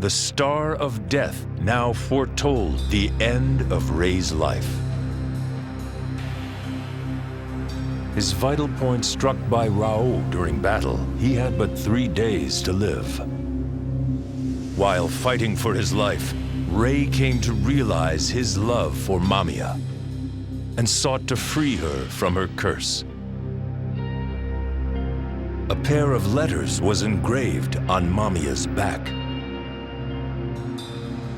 The Star of Death now foretold the end of Rei's life. His vital point struck by Rao during battle, he had but 3 days to live. While fighting for his life, Rei came to realize his love for Mamiya and sought to free her from her curse. A pair of letters was engraved on Mamiya's back,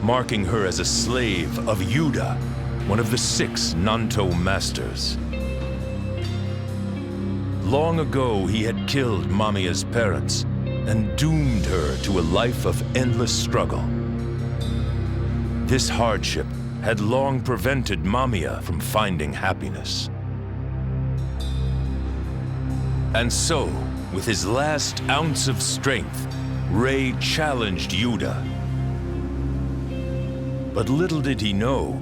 marking her as a slave of Yuda, one of the 6 Nanto masters. Long ago, he had killed Mamiya's parents and doomed her to a life of endless struggle. This hardship had long prevented Mamiya from finding happiness. And so, with his last ounce of strength, Rei challenged Yuda. But little did he know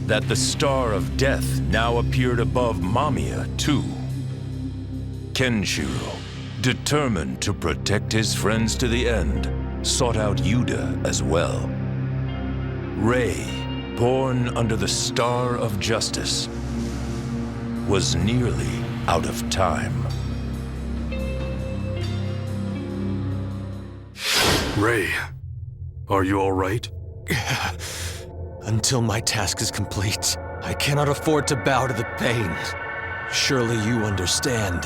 that the Star of Death now appeared above Mamiya, too. Kenshiro, determined to protect his friends to the end, sought out Yuda as well. Rei, born under the Star of Justice, was nearly out of time. Rei, are you all right? Until my task is complete, I cannot afford to bow to the pain. Surely you understand.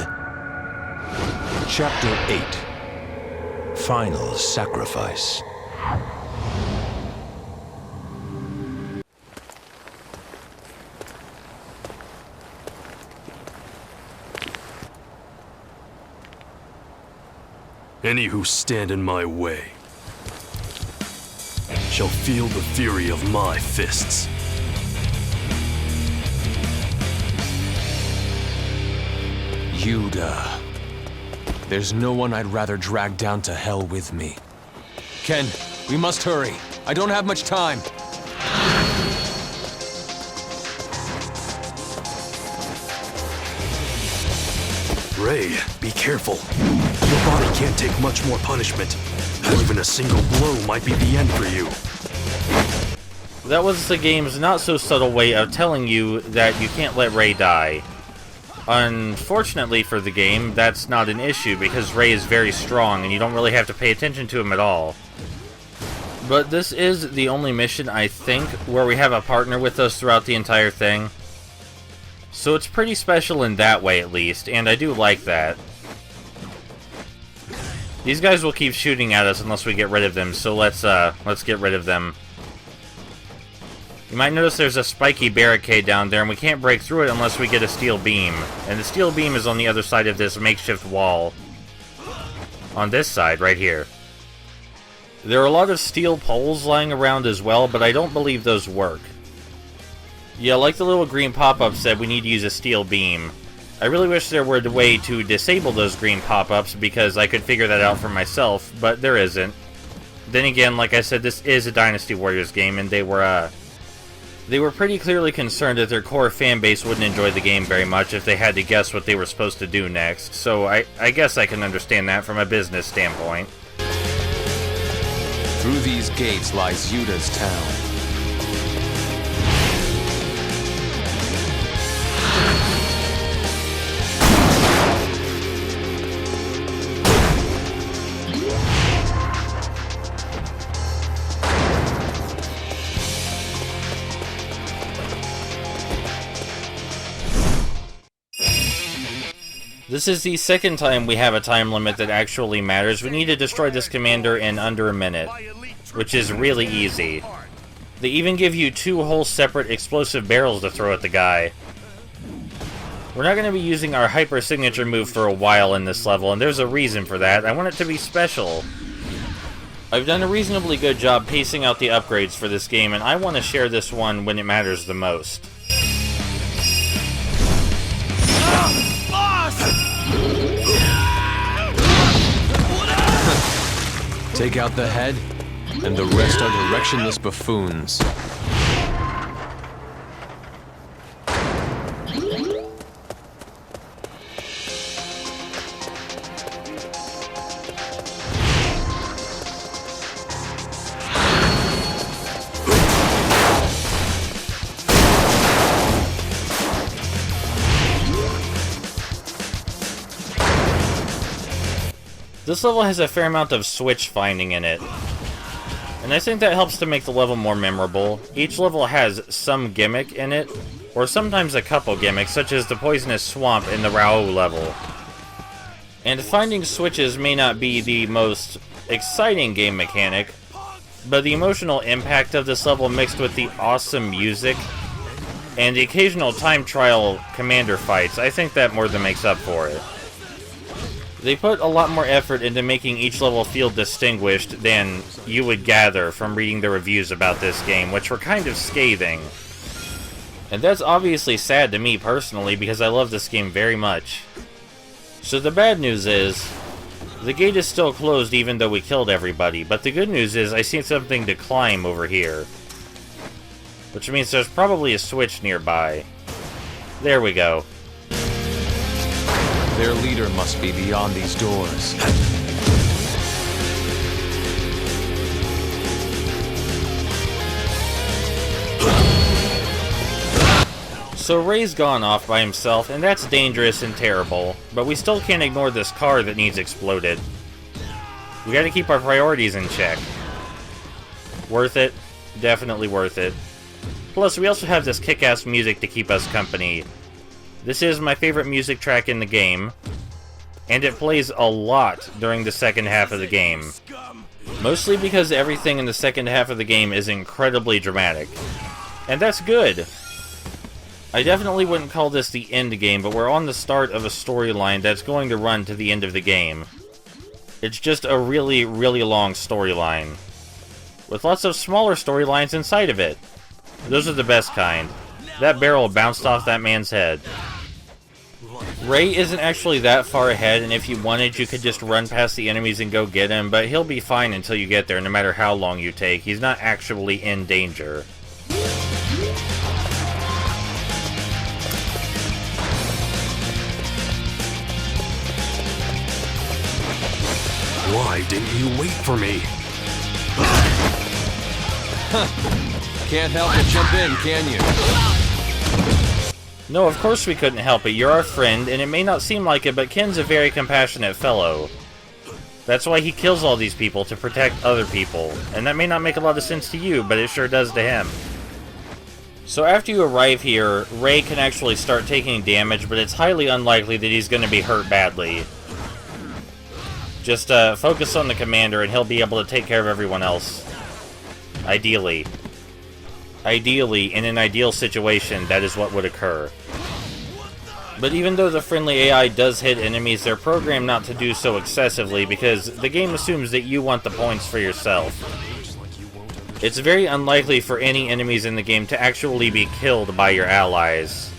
Chapter 8. Final Sacrifice. Any who stand in my way shall feel the fury of my fists. Yuda. There's no one I'd rather drag down to hell with me. Ken, we must hurry. I don't have much time. Rei, be careful. Your body can't take much more punishment. Even a single blow might be the end for you. That was the game's not-so-subtle way of telling you that you can't let Rei die. Unfortunately for the game, that's not an issue because Rei is very strong and you don't really have to pay attention to him at all. But this is the only mission, I think, where we have a partner with us throughout the entire thing. So it's pretty special in that way, at least, and I do like that. These guys will keep shooting at us unless we get rid of them, so let's get rid of them. You might notice there's a spiky barricade down there, and we can't break through it unless we get a steel beam. And the steel beam is on the other side of this makeshift wall. On this side, right here. There are a lot of steel poles lying around as well, but I don't believe those work. Yeah, like the little green pop-up said, we need to use a steel beam. I really wish there were a way to disable those green pop-ups because I could figure that out for myself, but there isn't. Then again, like I said, this is a Dynasty Warriors game, and they were pretty clearly concerned that their core fan base wouldn't enjoy the game very much if they had to guess what they were supposed to do next, so I guess I can understand that from a business standpoint. Through these gates lies Yuda's town. This is the second time we have a time limit that actually matters. We need to destroy this commander in under a minute, which is really easy. They even give you 2 whole separate explosive barrels to throw at the guy. We're not going to be using our hyper signature move for a while in this level, and there's a reason for that. I want it to be special. I've done a reasonably good job pacing out the upgrades for this game, and I want to share this one when it matters the most. Take out the head, and the rest are directionless buffoons. This level has a fair amount of switch finding in it, and I think that helps to make the level more memorable. Each level has some gimmick in it, or sometimes a couple gimmicks, such as the poisonous swamp in the Rao level. And finding switches may not be the most exciting game mechanic, but the emotional impact of this level mixed with the awesome music and the occasional time trial commander fights, I think that more than makes up for it. They put a lot more effort into making each level feel distinguished than you would gather from reading the reviews about this game, which were kind of scathing. And that's obviously sad to me personally, because I love this game very much. So the bad news is, the gate is still closed even though we killed everybody, but the good news is I see something to climb over here. Which means there's probably a switch nearby. There we go. Their leader must be beyond these doors. So Ray's gone off by himself, and that's dangerous and terrible, but we still can't ignore this car that needs exploded. We gotta keep our priorities in check. Worth it. Definitely worth it. Plus, we also have this kick-ass music to keep us company. This is my favorite music track in the game, and it plays a lot during the second half of the game. Mostly because everything in the second half of the game is incredibly dramatic. And that's good. I definitely wouldn't call this the end game, but we're on the start of a storyline that's going to run to the end of the game. It's just a really, really long storyline, with lots of smaller storylines inside of it. Those are the best kind. That barrel bounced off that man's head. Ray isn't actually that far ahead, and if you wanted, you could just run past the enemies and go get him, but he'll be fine until you get there, no matter how long you take. He's not actually in danger. Why didn't you wait for me? Can't help but jump in, can you? No, of course we couldn't help it. You're our friend, and it may not seem like it, but Ken's a very compassionate fellow. That's why he kills all these people, to protect other people. And that may not make a lot of sense to you, but it sure does to him. So after you arrive here, Ray can actually start taking damage, but it's highly unlikely that he's going to be hurt badly. Just focus on the commander, and he'll be able to take care of everyone else. Ideally. Ideally, in an ideal situation, that is what would occur. But even though the friendly AI does hit enemies, they're programmed not to do so excessively because the game assumes that you want the points for yourself. It's very unlikely for any enemies in the game to actually be killed by your allies.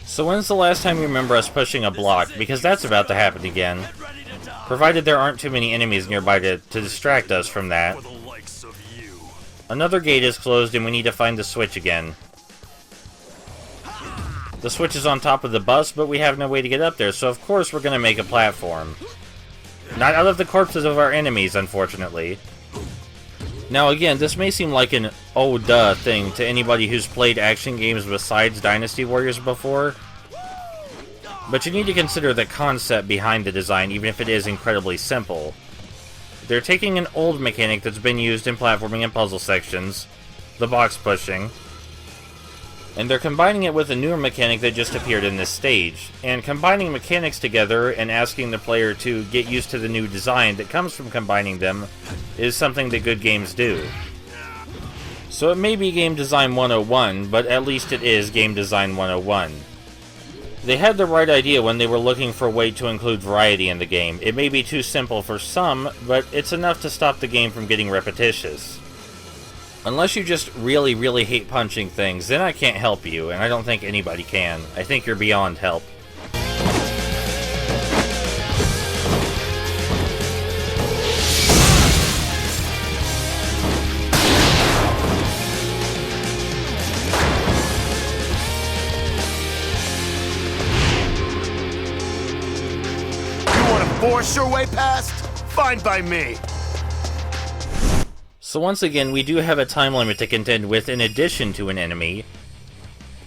So when's the last time you remember us pushing a block? Because that's about to happen again. Provided there aren't too many enemies nearby to distract us from that. Another gate is closed and we need to find the switch again. The switch is on top of the bus, but we have no way to get up there, so of course we're going to make a platform. Not out of the corpses of our enemies, unfortunately. Now again, this may seem like an oh duh thing to anybody who's played action games besides Dynasty Warriors before, but you need to consider the concept behind the design, even if it is incredibly simple. They're taking an old mechanic that's been used in platforming and puzzle sections, the box pushing, and they're combining it with a newer mechanic that just appeared in this stage. And combining mechanics together and asking the player to get used to the new design that comes from combining them is something that good games do. So it may be Game Design 101, but at least it is Game Design 101. They had the right idea when they were looking for a way to include variety in the game. It may be too simple for some, but it's enough to stop the game from getting repetitious. Unless you just really, really hate punching things, then I can't help you, and I don't think anybody can. I think you're beyond help. force your way past? Fine by me. So once again, we do have a time limit to contend with in addition to an enemy.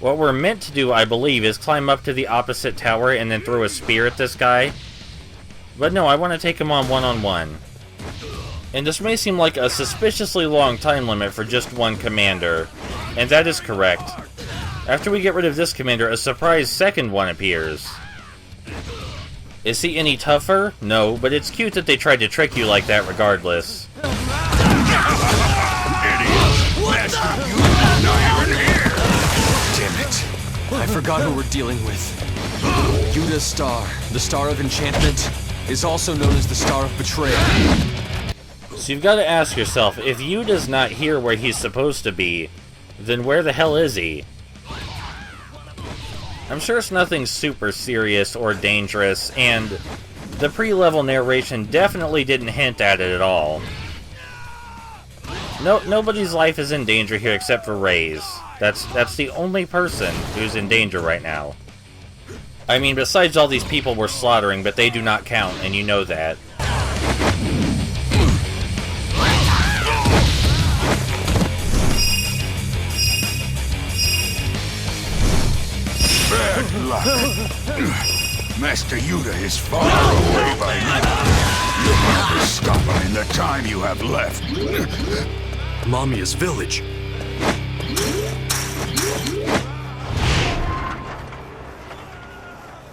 What we're meant to do, I believe, is climb up to the opposite tower and then throw a spear at this guy. But no, I want to take him on one-on-one. And this may seem like a suspiciously long time limit for just one commander, and that is correct. After we get rid of this commander, a surprise second one appears. Is he any tougher? No, but it's cute that they tried to trick you like that regardless. Damn it. I forgot who we're dealing with. Yuta's Star, the Star of Enchantment, is also known as the Star of Betrayal. So you've got to ask yourself, if Yuta's not here where he's supposed to be, then where the hell is he? I'm sure it's nothing super serious or dangerous, and the pre-level narration definitely didn't hint at it at all. Nobody's life is in danger here except for Ray's. That's the only person who's in danger right now. I mean, besides all these people we're slaughtering, but they do not count, and you know that. Bad luck. Master Yuta is far away by now. You'll have to stop in the time you have left. Mamiya's village.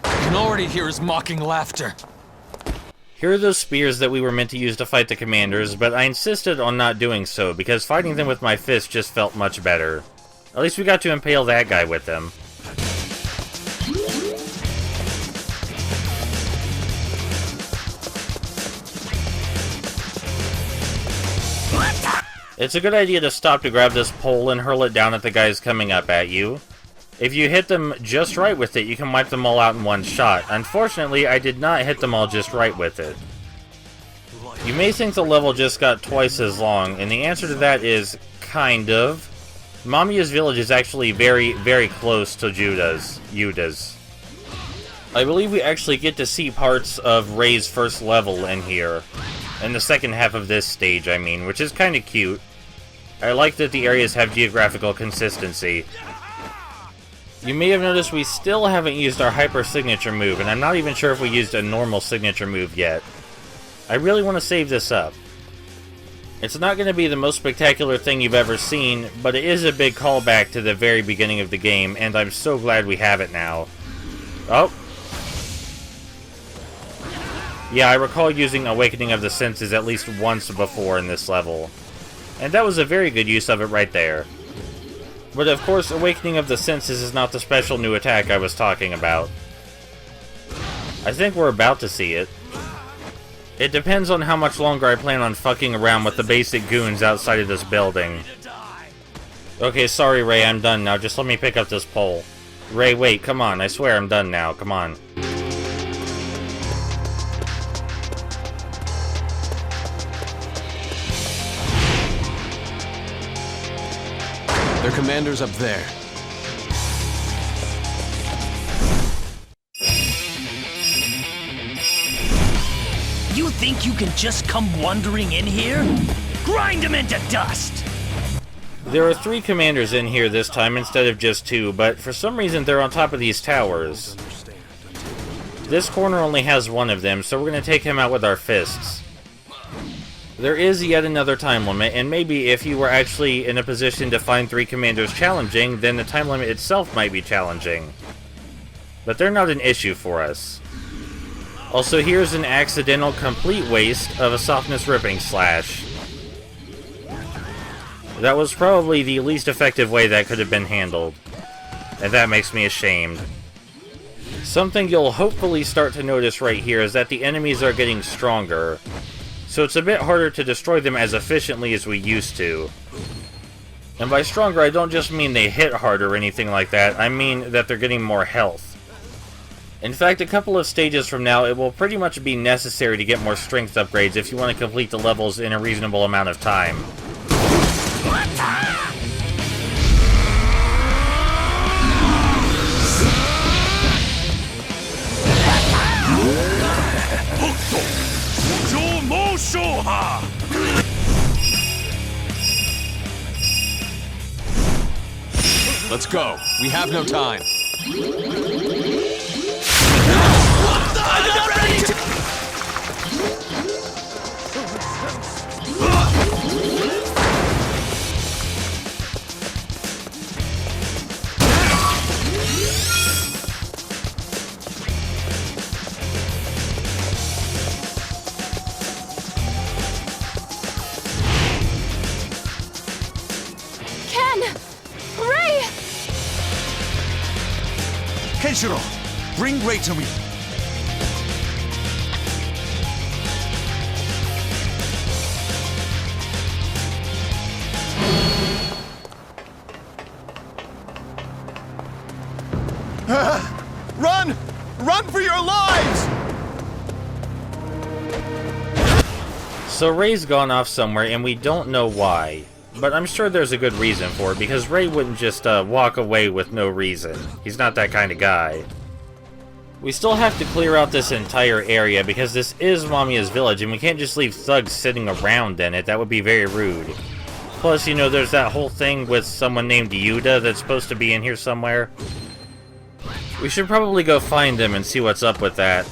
I can already hear his mocking laughter. Here are those spears that we were meant to use to fight the commanders, but I insisted on not doing so, because fighting them with my fist just felt much better. At least we got to impale that guy with them. It's a good idea to stop to grab this pole and hurl it down at the guys coming up at you. If you hit them just right with it, you can wipe them all out in one shot. Unfortunately, I did not hit them all just right with it. You may think the level just got twice as long, and the answer to that is kind of. Mamiya's village is actually very, very close to Yuta's. I believe we actually get to see parts of Ray's first level in here. In the second half of this stage, I mean, which is kind of cute. I like that the areas have geographical consistency. You may have noticed we still haven't used our hyper signature move, and I'm not even sure if we used a normal signature move yet. I really want to save this up. It's not going to be the most spectacular thing you've ever seen, but it is a big callback to the very beginning of the game, and I'm so glad we have it now. Oh. Yeah, I recall using Awakening of the Senses at least once before in this level. And that was a very good use of it right there. But of course, Awakening of the Senses is not the special new attack I was talking about. I think we're about to see it. It depends on how much longer I plan on fucking around with the basic goons outside of this building. Okay, sorry Ray, I'm done now. Just let me pick up this pole. Ray, wait, come on. I swear I'm done now. Come on. Their commander's up there. You think you can just come wandering in here? Grind them into dust! There are 3 commanders in here this time instead of just 2, but for some reason they're on top of these towers. This corner only has 1 of them, so we're going to take him out with our fists. There is yet another time limit, and maybe if you were actually in a position to find 3 commanders challenging, then the time limit itself might be challenging. But they're not an issue for us. Also, here's an accidental complete waste of a softness ripping slash. That was probably the least effective way that could have been handled. And that makes me ashamed. Something you'll hopefully start to notice right here is that the enemies are getting stronger. So it's a bit harder to destroy them as efficiently as we used to. And by stronger, I don't just mean they hit harder or anything like that, I mean that they're getting more health. In fact, a couple of stages from now, it will pretty much be necessary to get more strength upgrades if you want to complete the levels in a reasonable amount of time. Let's go. We have no time. Ken! Ray! Kenshiro, bring Ray to me. Run! Run for your lives! So Ray's gone off somewhere, and we don't know why. But I'm sure there's a good reason for it, because Ray wouldn't just walk away with no reason. He's not that kind of guy. We still have to clear out this entire area, because this is Mamiya's village, and we can't just leave thugs sitting around in it. That would be very rude. Plus, you know, there's that whole thing with someone named Yuta that's supposed to be in here somewhere. We should probably go find him and see what's up with that.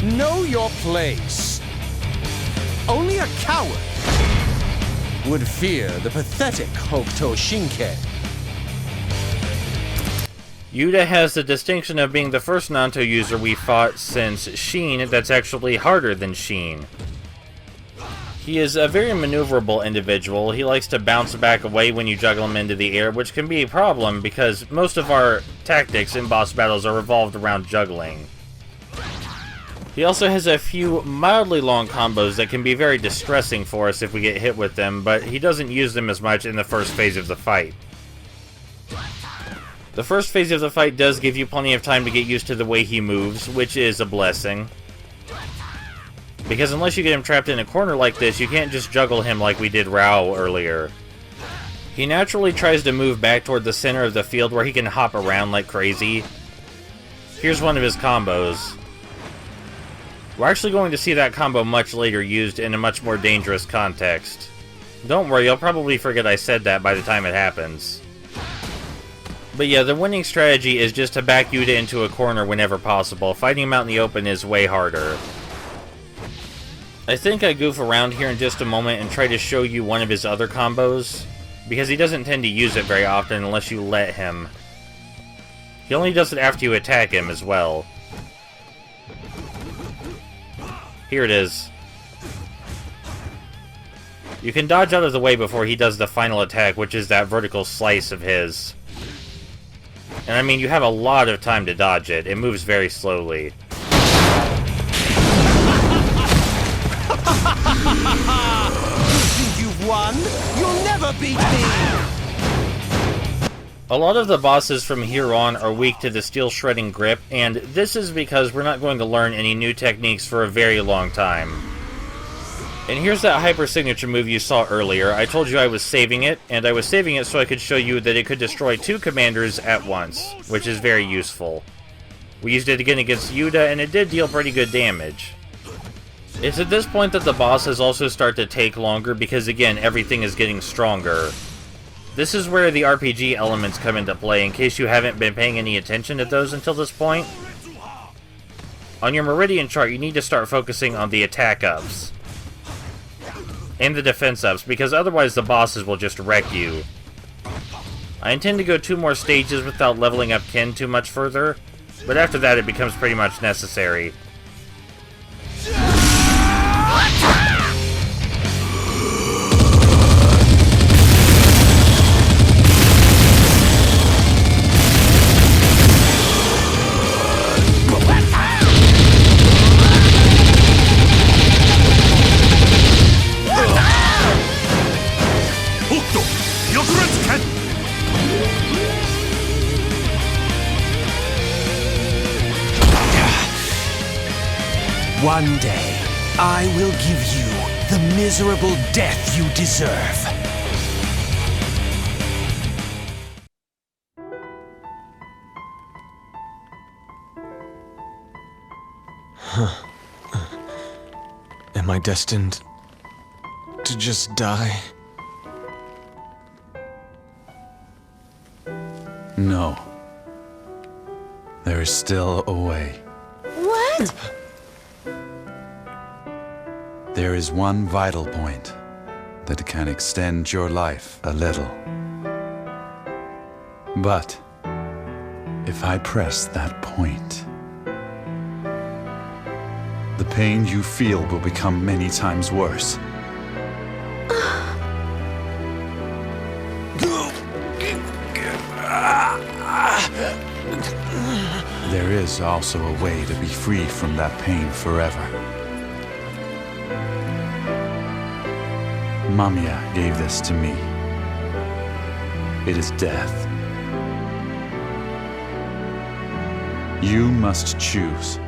Know your place. Only a coward would fear the pathetic Hokuto Shinken. Yuta has the distinction of being the first Nanto user we fought since Sheen that's actually harder than Sheen. He is a very maneuverable individual. He likes to bounce back away when you juggle him into the air, which can be a problem because most of our tactics in boss battles are revolved around juggling. He also has a few mildly long combos that can be very distressing for us if we get hit with them, but he doesn't use them as much in the first phase of the fight. The first phase of the fight does give you plenty of time to get used to the way he moves, which is a blessing. Because unless you get him trapped in a corner like this, you can't just juggle him like we did Rao earlier. He naturally tries to move back toward the center of the field where he can hop around like crazy. Here's one of his combos. We're actually going to see that combo much later used in a much more dangerous context. Don't worry, you'll probably forget I said that by the time it happens. But yeah, the winning strategy is just to back Yuta into a corner whenever possible. Fighting him out in the open is way harder. I think I goof around here in just a moment and try to show you one of his other combos, because he doesn't tend to use it very often unless you let him. He only does it after you attack him as well. Here it is. You can dodge out of the way before he does the final attack, which is that vertical slice of his. And I mean, you have a lot of time to dodge it. It moves very slowly. Think you've won? You'll never beat me! A lot of the bosses from here on are weak to the steel shredding grip, and this is because we're not going to learn any new techniques for a very long time. And here's that hyper signature move you saw earlier. I told you I was saving it, and I was saving it so I could show you that it could destroy 2 commanders at once, which is very useful. We used it again against Yuta, and it did deal pretty good damage. It's at this point that the bosses also start to take longer because, again, everything is getting stronger. This is where the RPG elements come into play, in case you haven't been paying any attention to those until this point. On your Meridian chart, you need to start focusing on the attack ups and the defense ups, because otherwise the bosses will just wreck you. I intend to go 2 more stages without leveling up Ken too much further, but after that it becomes pretty much necessary. One day, I will give you the miserable death you deserve. Am I destined to just die? No. There is still a way. What? There is one vital point that can extend your life a little. But if I press that point, the pain you feel will become many times worse. There is also a way to be free from that pain forever. Mamiya gave this to me. It is death. You must choose.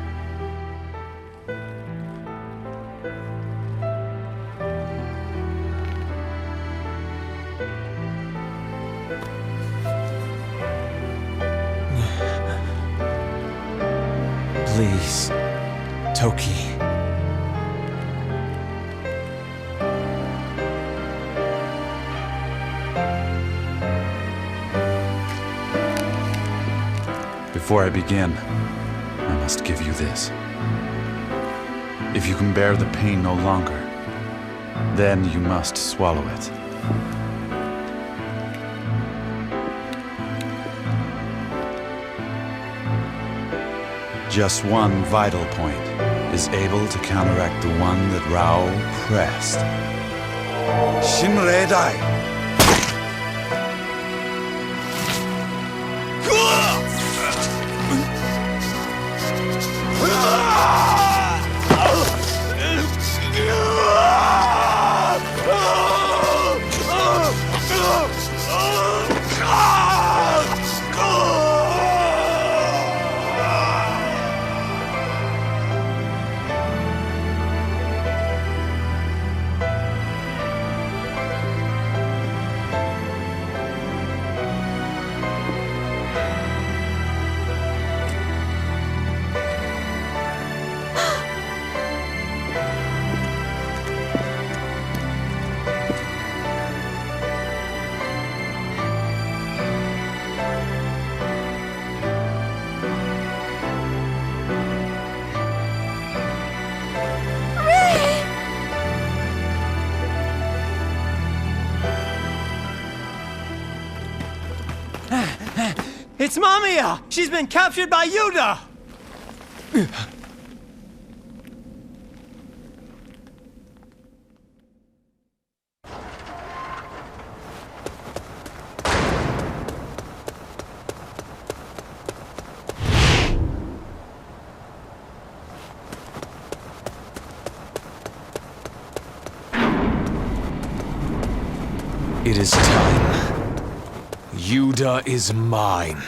Please, Toki. Before I begin, I must give you this. If you can bear the pain no longer, then you must swallow it. Just one vital point is able to counteract the one that Rao pressed. Shinredai! It's Mamiya! She's been captured by Yuda! It is time. Yuda is mine.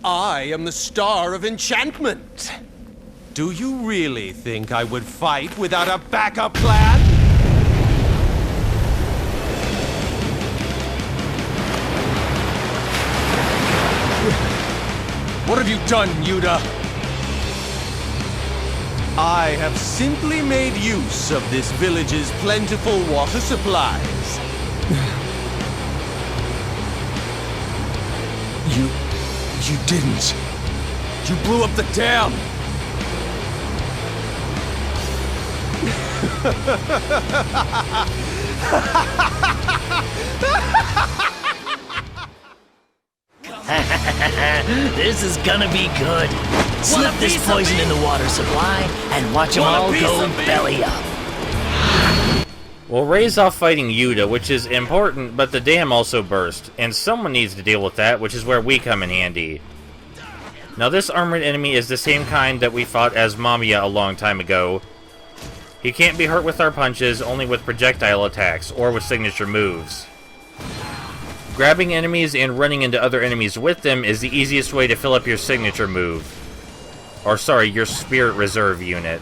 I am the Star of Enchantment. Do you really think I would fight without a backup plan? What have you done, Yuda? I have simply made use of this village's plentiful water supplies. You didn't. You blew up the dam! This is gonna be good. Slip this poison in the water supply and watch them all go belly up. Well, Ray's off fighting Yuta, which is important, but the dam also burst, and someone needs to deal with that, which is where we come in handy. Now, this armored enemy is the same kind that we fought as Mamiya a long time ago. He can't be hurt with our punches, only with projectile attacks, or with signature moves. Grabbing enemies and running into other enemies with them is the easiest way to fill up your signature move. Or, sorry, your Spirit Reserve unit.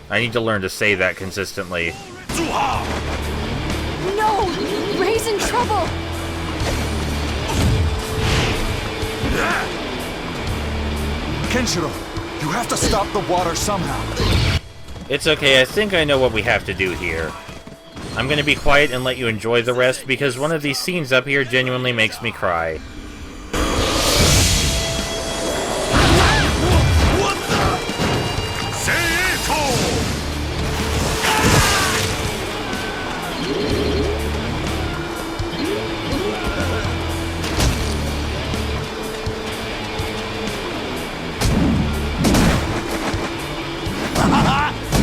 I need to learn to say that consistently. No! Ray's in trouble! Kenshiro, you have to stop the water somehow. It's okay, I think I know what we have to do here. I'm gonna be quiet and let you enjoy the rest, because one of these scenes up here genuinely makes me cry.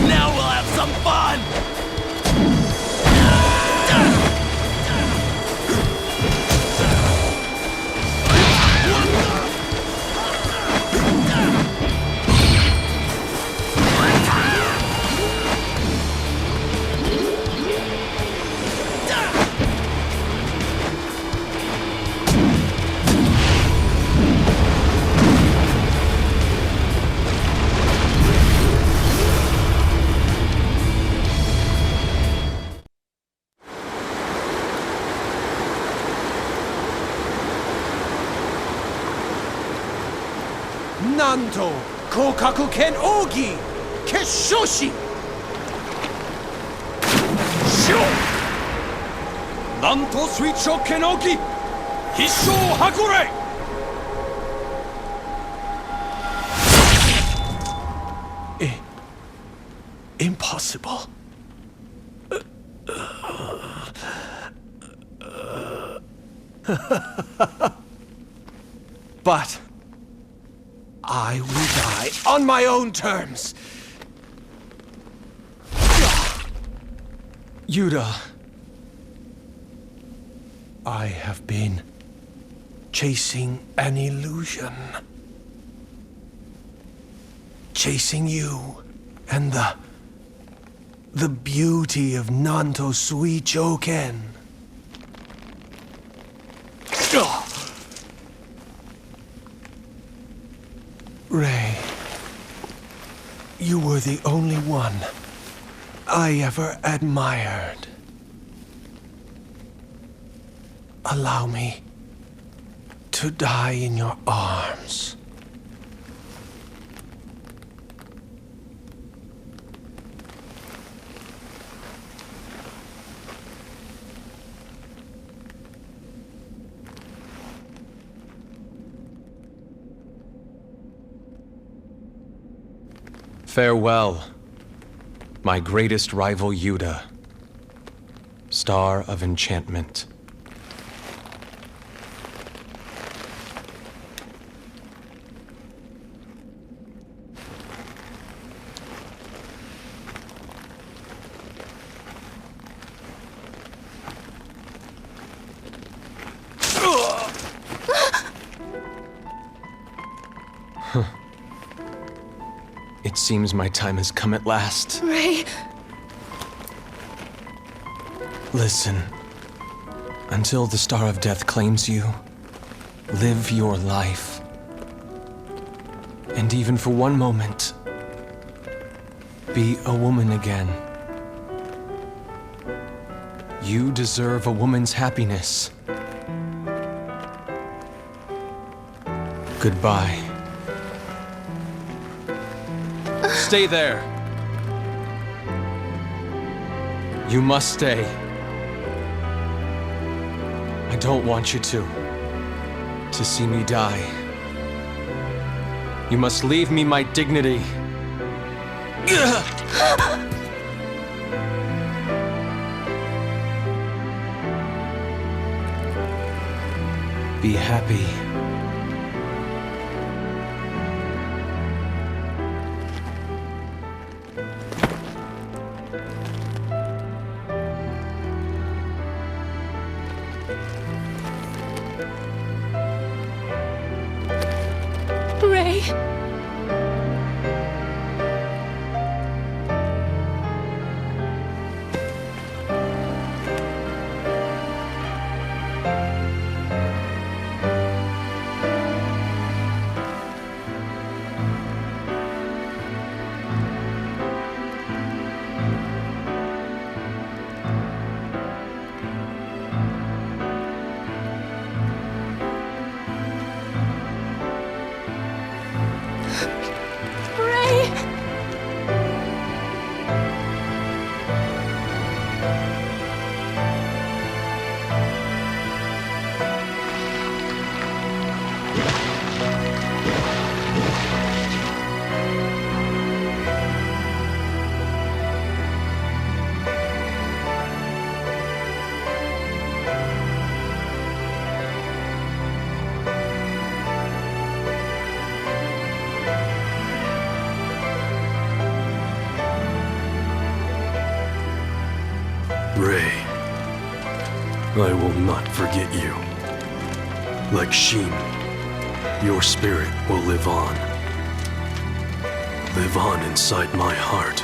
Now we'll have some fun! Nanto Kokaku Ken Ogi Keshoshi! Shio! Nanto Suicho Ken Ogi Hissho Hakure! Impossible. But I will die on my own terms. Yuta, I have been chasing an illusion. Chasing you and the beauty of Nanto Suichoken. Ray, you were the only one I ever admired. Allow me to die in your arms. Farewell, my greatest rival Yuta, Star of Enchantment. It seems my time has come at last. Ray. Listen. Until the Star of Death claims you, live your life. And even for one moment, be a woman again. You deserve a woman's happiness. Goodbye. Stay there. You must stay. I don't want you to see me die. You must leave me my dignity. Be happy. Ray. Ray! Ray, I will not forget you. Like Sheen, your spirit will live on. Live on inside my heart.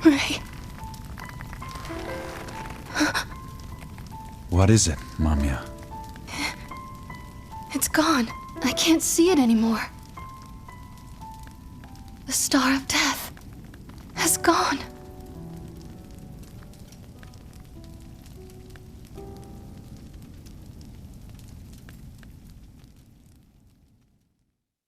Ray. What is it, Mamiya? It's gone. I can't see it anymore. The Star of Death has gone.